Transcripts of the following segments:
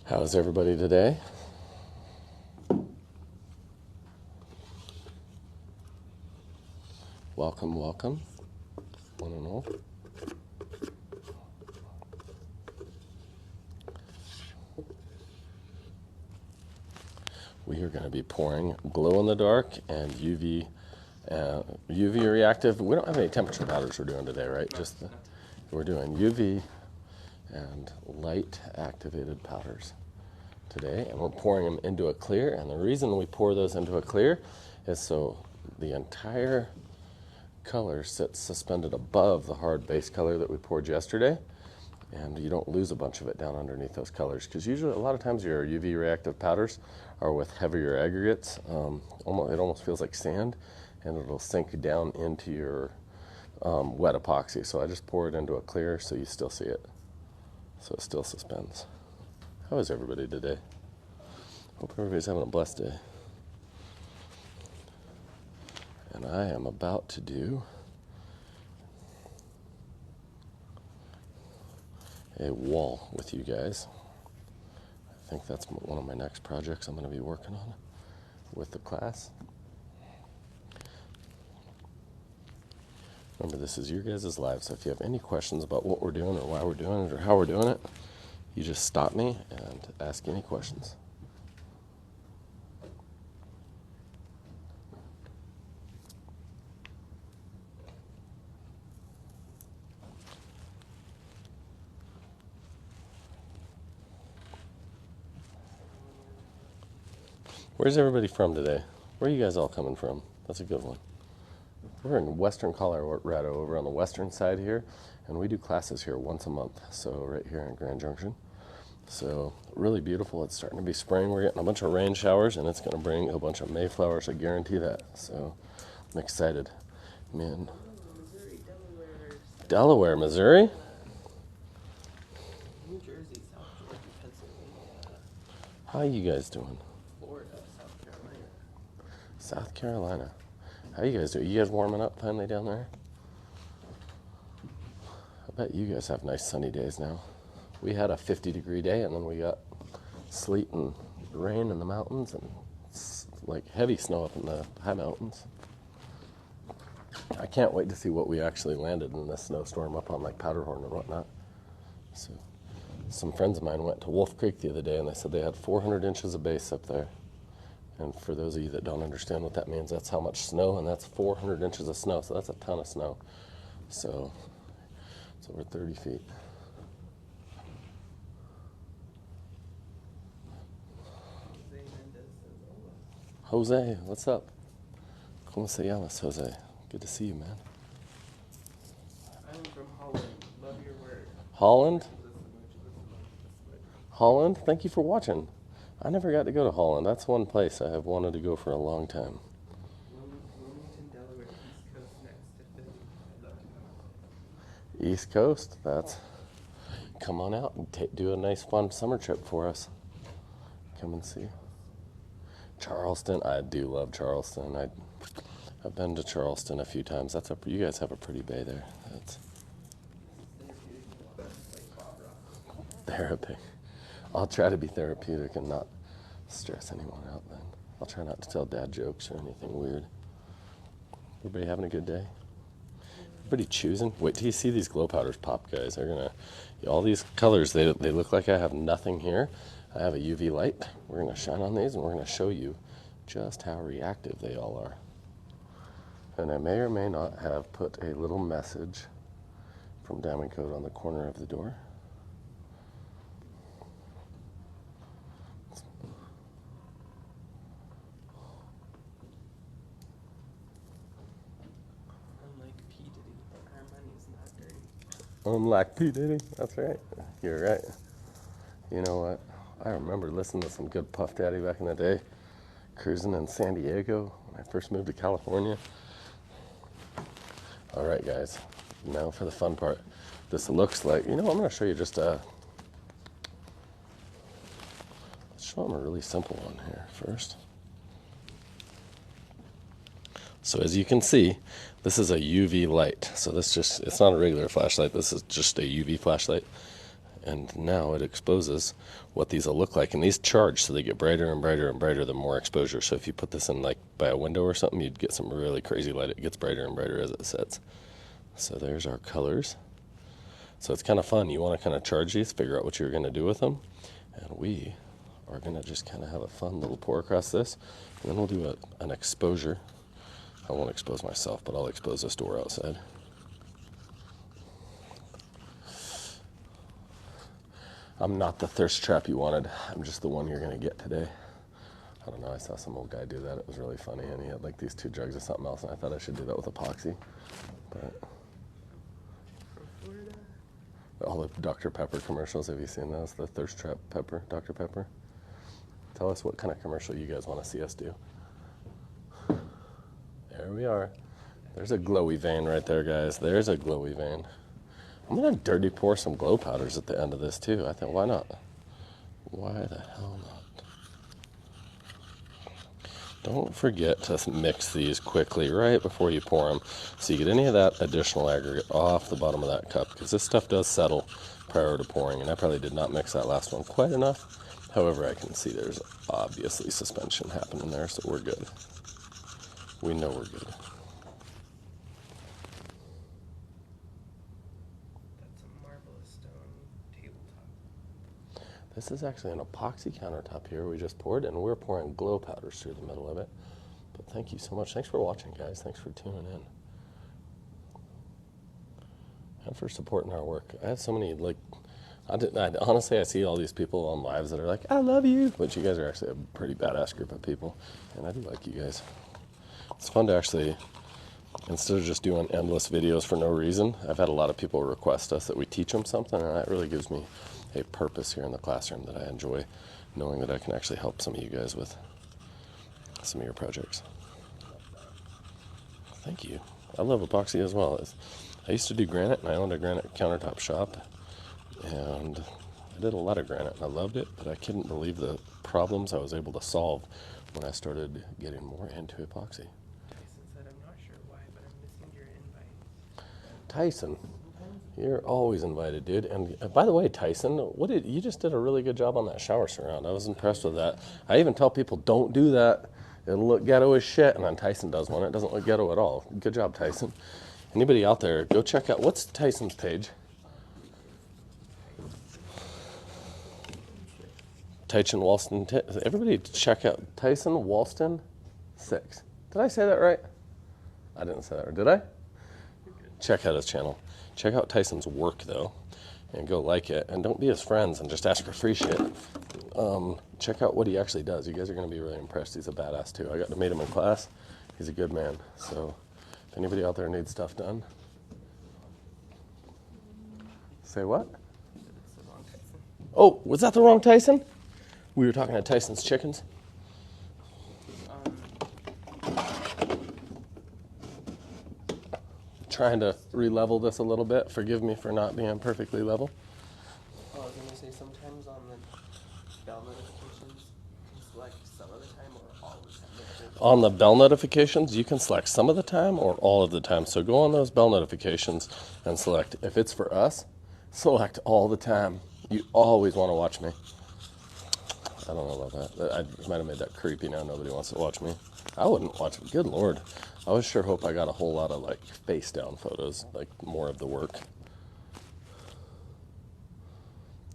How's everybody today? Welcome, welcome, one and all. We are going to be pouring glow-in-the-dark and UV reactive. We don't have any temperature powders we're doing today, right? We're doing UV and light activated powders today, and we're pouring them into a clear. And the reason we pour those into a clear is so the entire color sits suspended above the hard base color that we poured yesterday, and you don't lose a bunch of it down underneath those colors, because usually a lot of times your UV reactive powders are with heavier aggregates. It almost feels like sand, and it'll sink down into your wet epoxy. So I just pour it into a clear so you still see it, so it still suspends. How is everybody today? Hope everybody's having a blessed day. And I am about to do a wall with you guys. I think that's one of my next projects I'm going to be working on with the class. Remember, this is your guys' live, so if you have any questions about what we're doing or why we're doing it or how we're doing it, you just stop me and ask any questions. Where's everybody from today? Where are you guys all coming from? That's a good one. We're in western Colorado, over on the western side here, and we do classes here once a month, so right here in Grand Junction. So really beautiful. It's starting to be spring. We're getting a bunch of rain showers, and it's going to bring a bunch of Mayflowers, I guarantee that. So I'm excited. Man. Delaware, Missouri? New Jersey, South Georgia, Pennsylvania. How are you guys doing? Florida, South Carolina. South Carolina. How you guys doing? You guys warming up finally down there? I bet you guys have nice sunny days now. We had a 50-degree day, and then we got sleet and rain in the mountains and like heavy snow up in the high mountains. I can't wait to see what we actually landed in this snowstorm up on like Powderhorn and whatnot. So some friends of mine went to Wolf Creek the other day, and they said they had 400 inches of base up there. And for those of you that don't understand what that means, that's how much snow, and that's 400 inches of snow, so that's a ton of snow. So it's over 30 feet. Jose, what's up? ¿Cómo se llamas, Jose? Good to see you, man. I'm from Holland. Love your work. Holland? Holland? Thank you for watching. I never got to go to Holland. That's one place I have wanted to go for a long time. Wilmington, Delaware, East Coast next to Philly. I'd love to come. East Coast? Come on out and do a nice fun summer trip for us. Come and see. Charleston, I do love Charleston. I've been to Charleston a few times. You guys have a pretty bay there. That's therapy. I'll try to be therapeutic and not stress anyone out then. I'll try not to tell dad jokes or anything weird. Everybody having a good day? Everybody choosing? Wait till you see these glow powders pop, guys. All these colors, they look like I have nothing here. I have a UV light. We're going to shine on these, and we're going to show you just how reactive they all are. And I may or may not have put a little message from Diamond Coat on the corner of the door. Unlike P. Diddy, our money's not dirty. Unlike P. Diddy, that's right. You're right. You know what? I remember listening to some good Puff Daddy back in the day, cruising in San Diego when I first moved to California. All right, guys, now for the fun part. This looks like, I'm going to show you let's show them a really simple one here first. So as you can see, this is a UV light. So it's not a regular flashlight. This is just a UV flashlight. And now it exposes what these will look like. And these charge, so they get brighter and brighter and brighter the more exposure. So if you put this in like by a window or something, you'd get some really crazy light. It gets brighter and brighter as it sets. So there's our colors. So it's kind of fun. You want to kind of charge these, figure out what you're going to do with them. And we are going to just kind of have a fun little pour across this. And then we'll do an exposure. I won't expose myself, but I'll expose this door outside. I'm not the thirst trap you wanted. I'm just the one you're going to get today. I don't know. I saw some old guy do that. It was really funny. And he had like these 2 jugs of something else. And I thought I should do that with epoxy. But all the Dr. Pepper commercials, have you seen those? The thirst trap pepper, Dr. Pepper? Tell us what kind of commercial you guys want to see us do. There we are. There's a glowy vein right there, guys. There's a glowy vein. I'm going to dirty pour some glow powders at the end of this too. I think, why not? Why the hell not? Don't forget to mix these quickly right before you pour them so you get any of that additional aggregate off the bottom of that cup, because this stuff does settle prior to pouring, and I probably did not mix that last one quite enough. However, I can see there's obviously suspension happening there, so we're good. We know we're good. This is actually an epoxy countertop here we just poured, and we're pouring glow powders through the middle of it. But thank you so much. Thanks for watching, guys. Thanks for tuning in. And for supporting our work. I have so many, like, honestly, I see all these people on lives that are like, I love you. But you guys are actually a pretty badass group of people. And I do like you guys. It's fun to actually, instead of just doing endless videos for no reason, I've had a lot of people request us that we teach them something, and that really gives me a purpose here in the classroom that I enjoy, knowing that I can actually help some of you guys with some of your projects. Thank you. I love epoxy as well. I used to do granite, and I owned a granite countertop shop, and I did a lot of granite, and I loved it, but I couldn't believe the problems I was able to solve when I started getting more into epoxy. Tyson said, I'm not sure why, but I'm missing your invite. Tyson, you're always invited, dude. And by the way, Tyson, you just did a really good job on that shower surround. I was impressed with that. I even tell people, don't do that. It'll look ghetto as shit. And then Tyson does one. It doesn't look ghetto at all. Good job, Tyson. Anybody out there, go check out, what's Tyson's page? Tyson Walston. Everybody check out Tyson Walston 6. Did I say that right? I didn't say that right. Did I? Check out his channel. Check out Tyson's work, though, and go like it. And don't be his friends and just ask for free shit. Check out what he actually does. You guys are going to be really impressed. He's a badass, too. I got to meet him in class. He's a good man. So if anybody out there needs stuff done, say what? It's the wrong Tyson. Oh, was that the wrong Tyson? We were talking to Tyson's Chickens. Trying to re-level this a little bit. Forgive me for not being perfectly level. Oh, I was going to say, sometimes on the bell notifications, you select some of the time or all the time. On the bell notifications, you can select some of the time or all of the time. So go on those bell notifications and select, if it's for us, select all the time. You always want to watch me. I don't know about that. I might have made that creepy now. Nobody wants to watch me. I wouldn't watch it. Good Lord. I was sure hope I got a whole lot of like face down photos, like more of the work.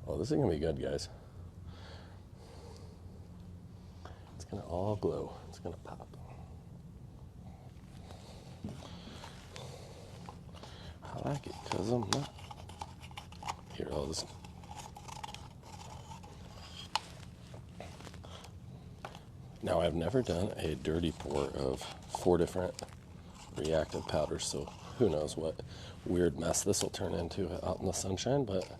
Oh, this is going to be good, guys. It's going to all glow. It's going to pop. I like it because I'm not. Here, I'll just. Now, I've never done a dirty pour of 4 different reactive powders, so who knows what weird mess this will turn into out in the sunshine, but... How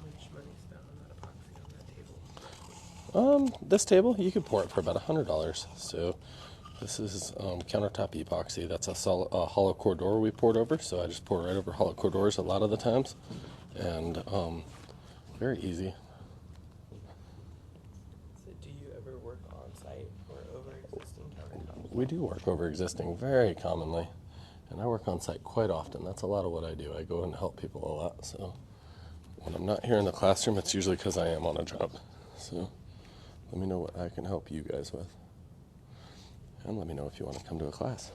much money spent on that epoxy on that table? This table, you could pour it for about $100. So this is Countertop Epoxy. That's a hollow core door we poured over, so I just pour right over hollow core doors a lot of the times, and very easy. We do work over existing We do work over existing very commonly, And I work on site quite often. That's a lot of what I do. I go and help people a lot. So when I'm not here in the classroom, it's usually because I am on a job. So let me know what I can help you guys with. And let me know if you want to come to a class.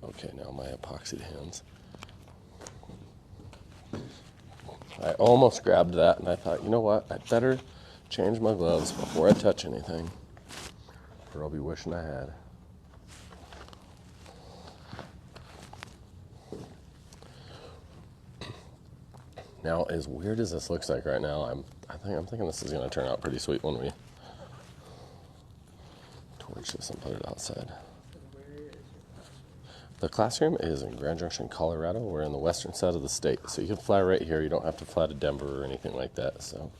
Okay, now my epoxied hands. I almost grabbed that and I thought, you know what? I'd better change my gloves before I touch anything, or I'll be wishing I had. Now, as weird as this looks like right now, I'm thinking this is going to turn out pretty sweet when we torch this and put it outside. The classroom is in Grand Junction, Colorado. We're in the western side of the state, so you can fly right here. You don't have to fly to Denver or anything like that. So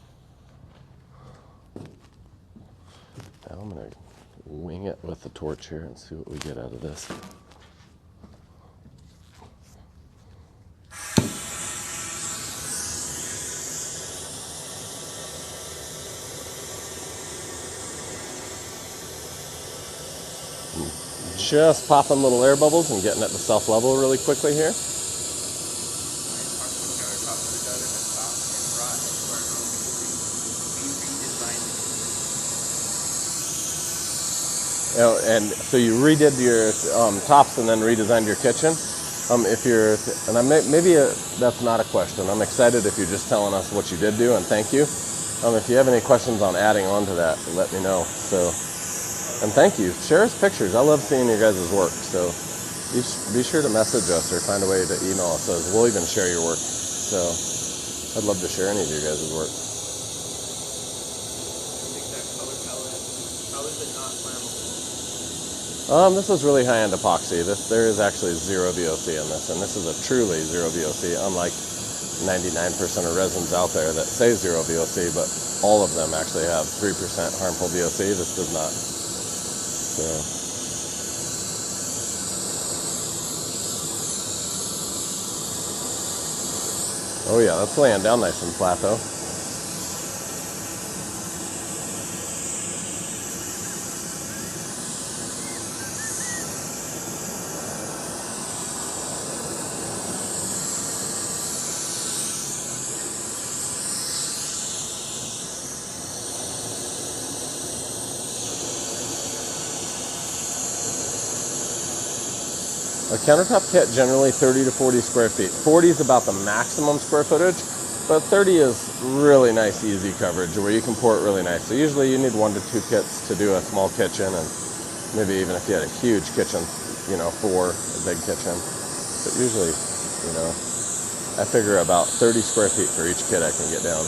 now I'm going to wing it with the torch here and see what we get out of this. Just popping little air bubbles and getting it to self-level really quickly here. And so you redid your tops and then redesigned your kitchen. Maybe that's not a question. I'm excited if you're just telling us what you did do, and thank you. If you have any questions on adding on to that, let me know. So. And thank you. Share us pictures. I love seeing your guys' work. So be sure to message us or find a way to email us. We'll even share your work. So I'd love to share any of your guys' work. How is it not flammable? This is really high-end epoxy. There is actually zero VOC in this, and this is a truly zero VOC, unlike 99% of resins out there that say zero VOC, but all of them actually have 3% harmful VOC. This does not. So. Oh yeah, that's laying down nice and flat though. A countertop kit, generally 30 to 40 square feet. 40 is about the maximum square footage, but 30 is really nice, easy coverage where you can pour it really nice. So usually you need 1 to 2 kits to do a small kitchen, and maybe even if you had a huge kitchen, 4, a big kitchen. But usually, I figure about 30 square feet for each kit I can get down.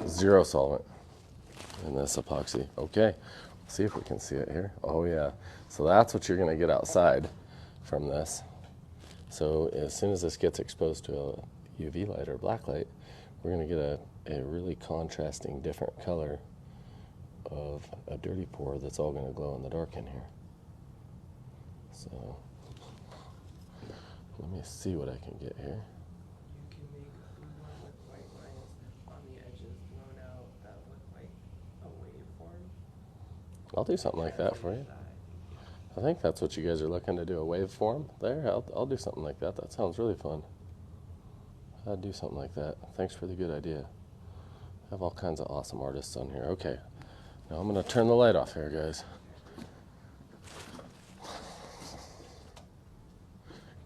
Zero solvent in this epoxy. Okay, let's see if we can see it here. Oh yeah, so that's what you're gonna get outside from this. So as soon as this gets exposed to a UV light or black light, we're gonna get a really contrasting different color of a dirty pour that's all gonna glow in the dark in here. So let me see what I can get here. I'll do something like that for you. I think that's what you guys are looking to do, a waveform there. I'll do something like that. That sounds really fun. I'd do something like that. Thanks for the good idea. I have all kinds of awesome artists on here. Okay, now I'm going to turn the light off here, guys.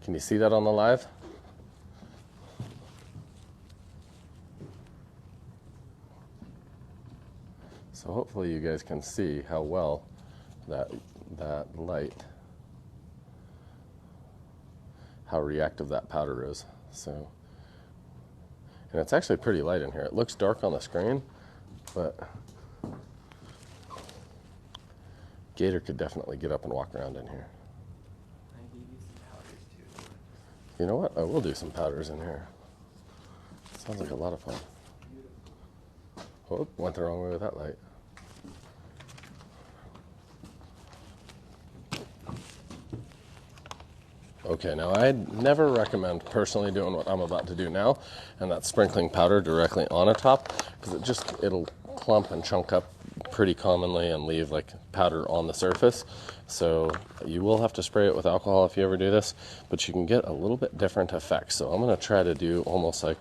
Can you see that on the live? So hopefully you guys can see how well that that light, how reactive that powder is. So, and it's actually pretty light in here. It looks dark on the screen, but Gator could definitely get up and walk around in here. I gave you some powders too. You know what? I will do some powders in here. Sounds like a lot of fun. Oh, went the wrong way with that light. Okay, now I never recommend personally doing what I'm about to do now, and that's sprinkling powder directly on a top, because it'll clump and chunk up pretty commonly and leave like powder on the surface. So you will have to spray it with alcohol if you ever do this, but you can get a little bit different effects. So I'm going to try to do almost like,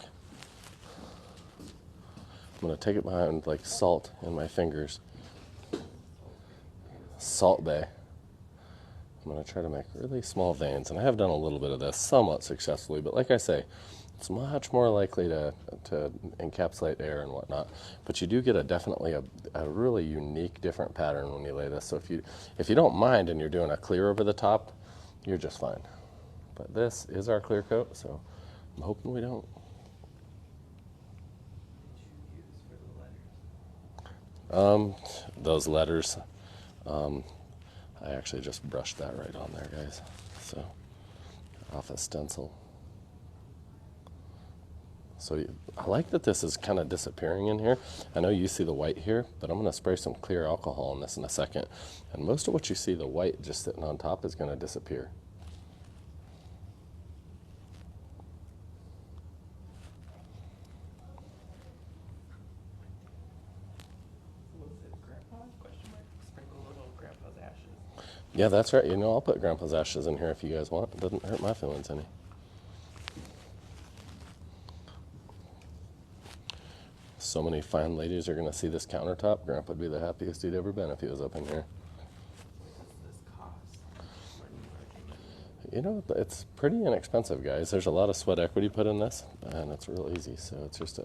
I'm going to take it behind like salt in my fingers. Salt Bay. I'm going to try to make really small veins, and I have done a little bit of this somewhat successfully, but like I say, it's much more likely to encapsulate air and whatnot, but you do get definitely a really unique different pattern when you lay this. So if you don't mind and you're doing a clear over the top, you're just fine. But this is our clear coat, so I'm hoping we don't. Those letters, I actually just brushed that right on there, guys. So, off a stencil. So I like that this is kind of disappearing in here. I know you see the white here, but I'm going to spray some clear alcohol on this in a second. And most of what you see, the white just sitting on top, is going to disappear. Yeah, that's right. You know, I'll put Grandpa's ashes in here if you guys want. It doesn't hurt my feelings any. So many fine ladies are going to see this countertop. Grandpa would be the happiest he'd ever been if he was up in here. You know, it's pretty inexpensive, guys. There's a lot of sweat equity put in this, and it's real easy. So it's just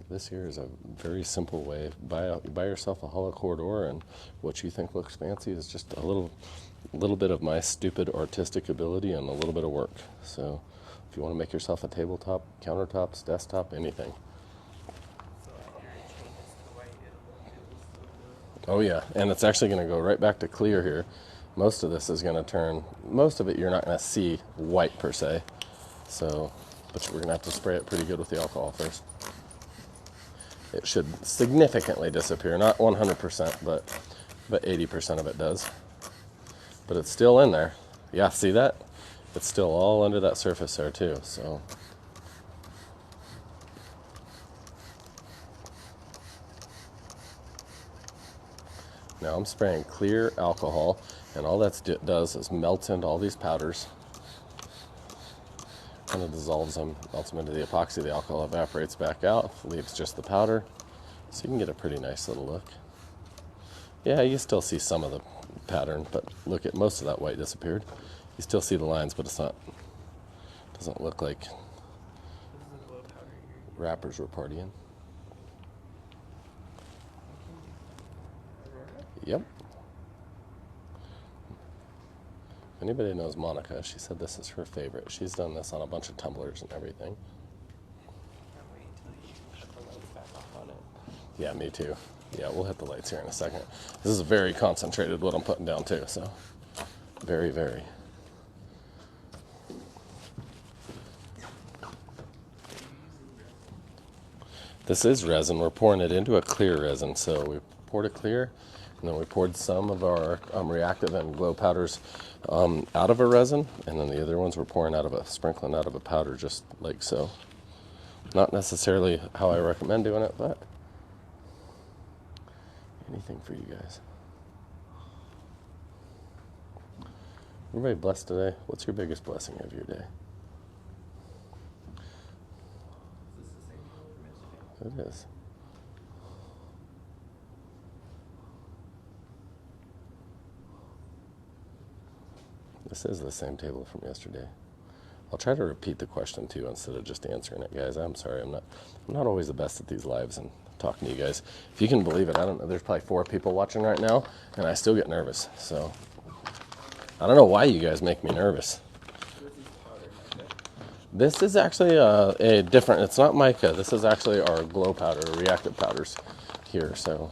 this here is a very simple way. Buy yourself a hollow core door, and what you think looks fancy is just a little bit of my stupid artistic ability and a little bit of work. So if you want to make yourself a tabletop, countertops, desktop, anything. Oh yeah, and it's actually going to go right back to clear here. Most of this is going to turn, most of it you're not going to see white per se. So, but we're going to have to spray it pretty good with the alcohol first. It should significantly disappear, not 100%, but 80% of it does. But it's still in there. Yeah, see that? It's still all under that surface there too, so. Now I'm spraying clear alcohol, and all that does is melts into all these powders. Kind of dissolves them, melts them into the epoxy. The alcohol evaporates back out, leaves just the powder. So you can get a pretty nice little look. Yeah, you still see some of the pattern, but look at most of that white disappeared. You still see the lines, but it's not, doesn't look like rappers were partying. Yep. If anybody knows Monica, she said this is her favorite. She's done this on a bunch of tumblers and everything. Yeah, me too. Yeah, we'll hit the lights here in a second. This is very concentrated what I'm putting down too, so very, very. This is resin. We're pouring it into a clear resin, so we poured it clear, and then we poured some of our reactive and glow powders out of a resin, and then the other ones we're pouring sprinkling out of a powder, just like so. Not necessarily how I recommend doing it, but anything for you guys. Everybody blessed today? What's your biggest blessing of your day? It is. This is the same table from yesterday. I'll try to repeat the question too instead of just answering it, guys. I'm sorry, I'm not always the best at these lives and talking to you guys. If you can believe it, I don't know, there's probably 4 people watching right now, and I still get nervous. So I don't know why you guys make me nervous. This is actually a different, it's not mica. This is actually our glow powder, reactive powders here, so.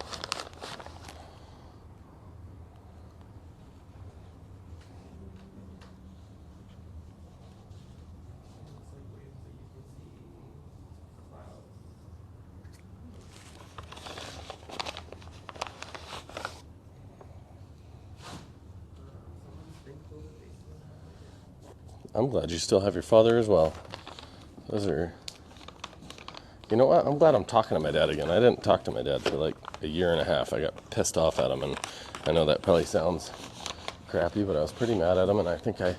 I'm glad you still have your father as well. Those are, you know what? I'm glad I'm talking to my dad again. I didn't talk to my dad for like a year and a half. I got pissed off at him, and I know that probably sounds crappy, but I was pretty mad at him, and I think I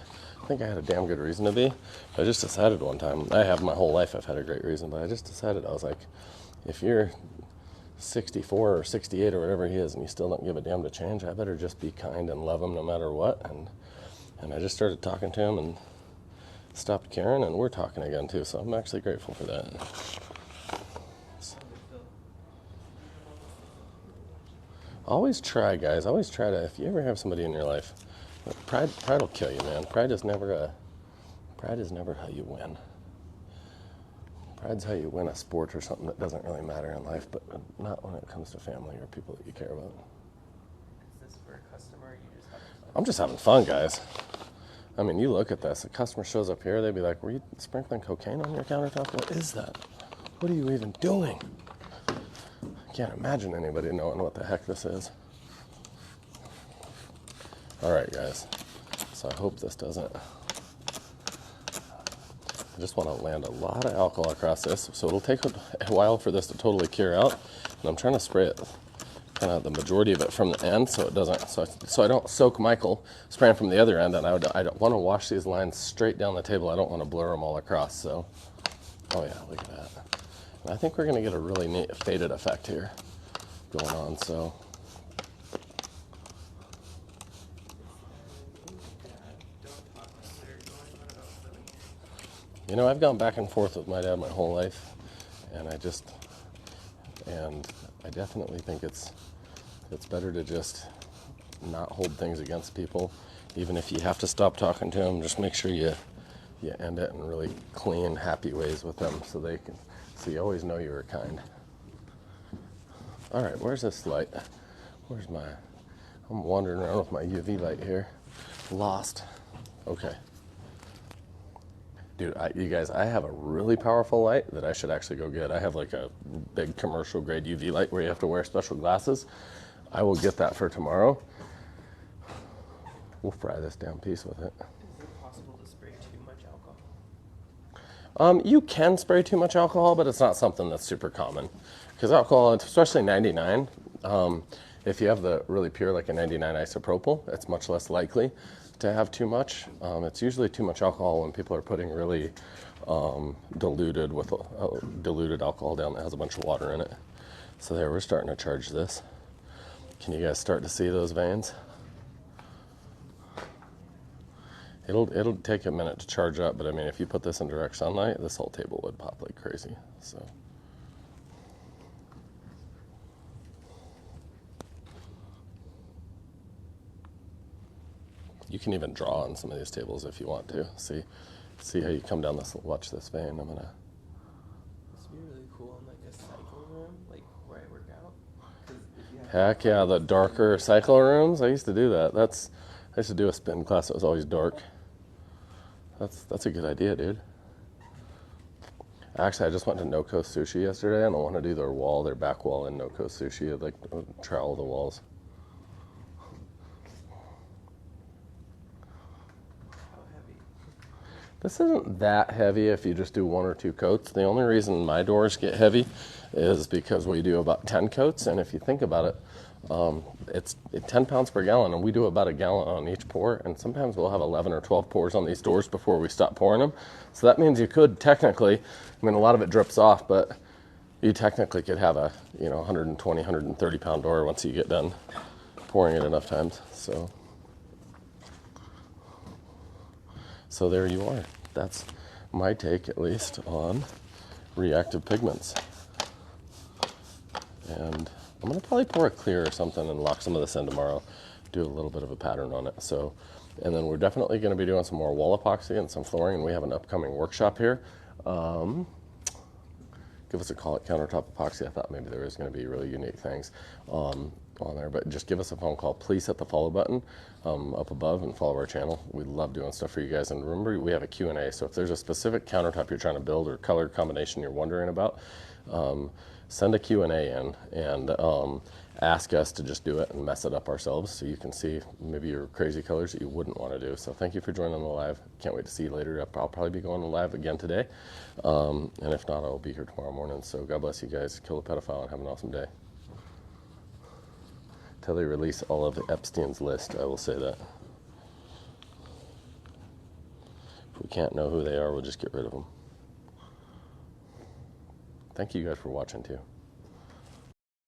had a damn good reason to be. I just decided one time, I have my whole life, I've had a great reason, but I just decided, I was like, if you're 64 or 68 or whatever he is, and you still don't give a damn to change, I better just be kind and love him no matter what. And I just started talking to him and stopped caring, and we're talking again too, so I'm actually grateful for that. Always try, guys. Always try to, if you ever have somebody in your life, pride will kill you, man. Pride is never how you win. Pride's how you win a sport or something that doesn't really matter in life, but not when it comes to family or people that you care about. Is this for a customer, or you just having fun? I'm just having fun, guys. I mean, you look at this. A customer shows up here, they'd be like, were you sprinkling cocaine on your countertop? What is that? What are you even doing? I can't imagine anybody knowing what the heck this is. All right, guys. So I hope this doesn't. I just want to land a lot of alcohol across this. So it'll take a while for this to totally cure out. And I'm trying to spray it, kind of the majority of it from the end, so it doesn't, so I don't soak Michael spraying from the other end, and I don't want to wash these lines straight down the table. I don't want to blur them all across. So, oh yeah, look at that. And I think we're going to get a really neat faded effect here going on. So, you know, I've gone back and forth with my dad my whole life, and I definitely think it's better to just not hold things against people. Even if you have to stop talking to them, just make sure you end it in really clean, happy ways with them, so you always know you were kind. All right, where's this light? I'm wandering around with my UV light here. Lost. Okay. Dude, you guys, I have a really powerful light that I should actually go get. I have like a big commercial grade UV light where you have to wear special glasses. I will get that for tomorrow. We'll fry this damn piece with it. Is it possible to spray too much alcohol? You can spray too much alcohol, but it's not something that's super common. Because alcohol, especially 99, if you have the really pure, like a 99 isopropyl, it's much less likely to have too much. It's usually too much alcohol when people are putting really diluted alcohol down that has a bunch of water in it. So there, we're starting to charge this. Can you guys start to see those veins? It'll take a minute to charge up, but I mean, if you put this in direct sunlight, this whole table would pop like crazy. So. You can even draw on some of these tables if you want to. See how you come down this, watch this vein. This would be really cool in like a cycle room, like where I work out. Heck yeah, the darker cycle rooms. I used to do that. I used to do a spin class that was always dark. That's a good idea, dude. Actually, I just went to No Coast Sushi yesterday, and I want to do their back wall in No Coast Sushi. I'd like to trowel the walls. This isn't that heavy if you just do 1 or 2 coats. The only reason my doors get heavy is because we do about 10 coats, and if you think about it, it's 10 pounds per gallon, and we do about a gallon on each pour, and sometimes we'll have 11 or 12 pours on these doors before we stop pouring them. So that means you could technically, I mean, a lot of it drips off, but you technically could have a 120, 130 pound door once you get done pouring it enough times. So there you are. that's my take, at least, on reactive pigments. And I'm going to probably pour a clear or something and lock some of this in tomorrow, do a little bit of a pattern on it. So, and then we're definitely going to be doing some more wall epoxy and some flooring, and we have an upcoming workshop here. Give us a call at Countertop Epoxy. I thought maybe there was going to be really unique things on there, but just give us a phone call. Please hit the follow button up above and follow our channel. We love doing stuff for you guys. And remember, we have a Q&A, so if there's a specific countertop you're trying to build or color combination you're wondering about, send a Q&A in and ask us to just do it and mess it up ourselves so you can see maybe your crazy colors that you wouldn't want to do. So thank you for joining the live. Can't wait to see you later. I'll probably be going live again today. And if not, I'll be here tomorrow morning. So God bless you guys. Kill the pedophile and have an awesome day. Till they release all of Epstein's list, I will say that. If we can't know who they are, we'll just get rid of them. Thank you guys for watching too.